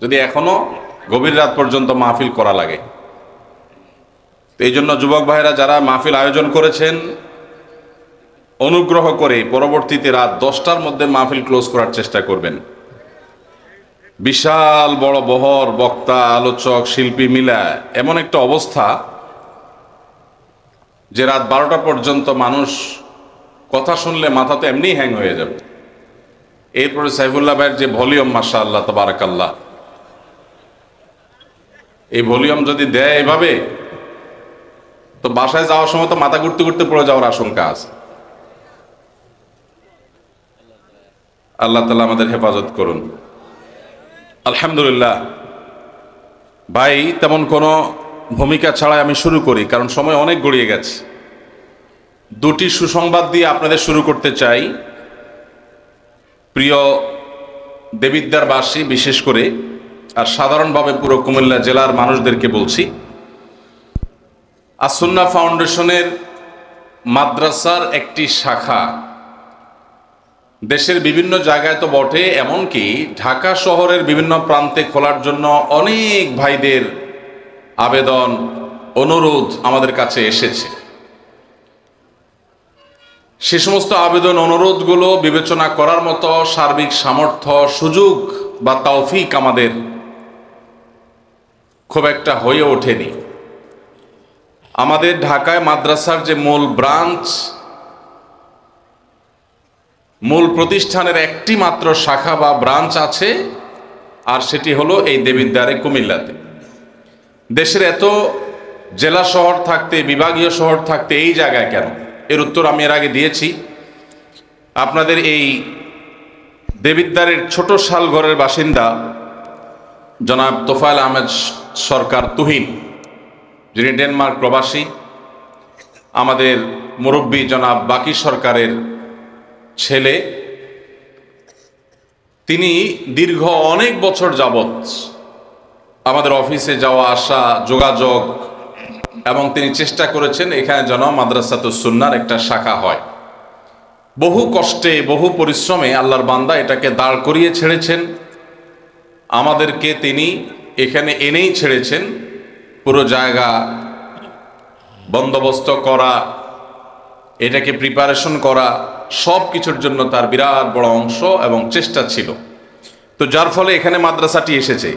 যদি এখনো গভীর রাত পর্যন্ত মাহফিল করা লাগে। তো এই জন্য যুবক ভাইরা যারা মাহফিল আয়োজন করেছেন, অনুগ্রহ করে পরবর্তীতে রাত 10টার মধ্যে মাহফিল ক্লোজ করার চেষ্টা করবেন। বিশাল বড় বহর, বক্তা, আলোচক, শিল্পী মিলা এমন একটা অবস্থা যে রাত 12টা পর্যন্ত মানুষ কথা শুনলে মাথা তো এমনি হ্যাং হয়ে যাবে। এরপরে সাইফুল্লাহ ভাইয়ের যে ভলিউম, মাশাআল্লাহ তাবারাকাল্লাহ, এই ভলিউম যদি দেয় এভাবে, তো বাসায় যাওয়ার সময় তো মাথা ঘুরতে ঘুরতে পড়ে যাওয়ার আশঙ্কা আছে। আল্লাহ তাআলা আমাদের হেফাজত করুন। আলহামদুলিল্লাহ ভাই, তেমন কোনো ভূমিকা ছাড়াই আমি শুরু করি, কারণ সময় অনেক গড়িয়ে গেছে। দুটি সুসংবাদ দিয়ে আপনাদের শুরু করতে চাই। প্রিয় দেবিদ্বারবাসী বিশেষ করে, আর সাধারণভাবে পুরো কুমিল্লা জেলার মানুষদেরকে বলছি, আস-সুন্নাহ ফাউন্ডেশনের মাদ্রাসার একটি শাখা দেশের বিভিন্ন জায়গায় তো বটে, এমনকি ঢাকা শহরের বিভিন্ন প্রান্তে খোলার জন্য অনেক ভাইদের আবেদন, অনুরোধ আমাদের কাছে এসেছে। সে সমস্ত আবেদন অনুরোধগুলো বিবেচনা করার মতো সার্বিক সামর্থ্য, সুযোগ বা তৌফিক আমাদের খুব একটা হয়ে ওঠেনি। আমাদের ঢাকায় মাদ্রাসার যে মূল ব্রাঞ্চ, মূল প্রতিষ্ঠানের একটি মাত্র শাখা বা ব্রাঞ্চ আছে, আর সেটি হলো এই দেবিদ্বারে কুমিল্লাতে। দেশের এত জেলা শহর থাকতে, বিভাগীয় শহর থাকতে এই জায়গায় কেন? এর উত্তর আমি এর আগে দিয়েছি। আপনাদের এই দেবিদ্বারের ছোট শালঘরের বাসিন্দা জনাব তোফায়েল আহমেদ সরকার তুহিন, যিনি ডেনমার্ক প্রবাসী, আমাদের মুরব্বী জনাব বাকি সরকারের ছেলে, তিনি দীর্ঘ অনেক বছর যাবৎ আমাদের অফিসে যাওয়া আসা, যোগাযোগ, এবং তিনি চেষ্টা করেছেন এখানে যেন মাদ্রাসাতুস সুন্নাহর একটা শাখা হয়। বহু কষ্টে, বহু পরিশ্রমে আল্লাহর বান্দা এটাকে দাঁড় করিয়ে ছেড়েছেন। আমাদেরকে তিনি এখানে এনেই ছেড়েছেন। পুরো জায়গা বন্দোবস্ত করা, এটাকে প্রিপারেশন করা, সব কিছুর জন্য তার বিরাট বড় অংশ এবং চেষ্টা ছিল। তো যার ফলে এখানে মাদ্রাসাটি এসেছে।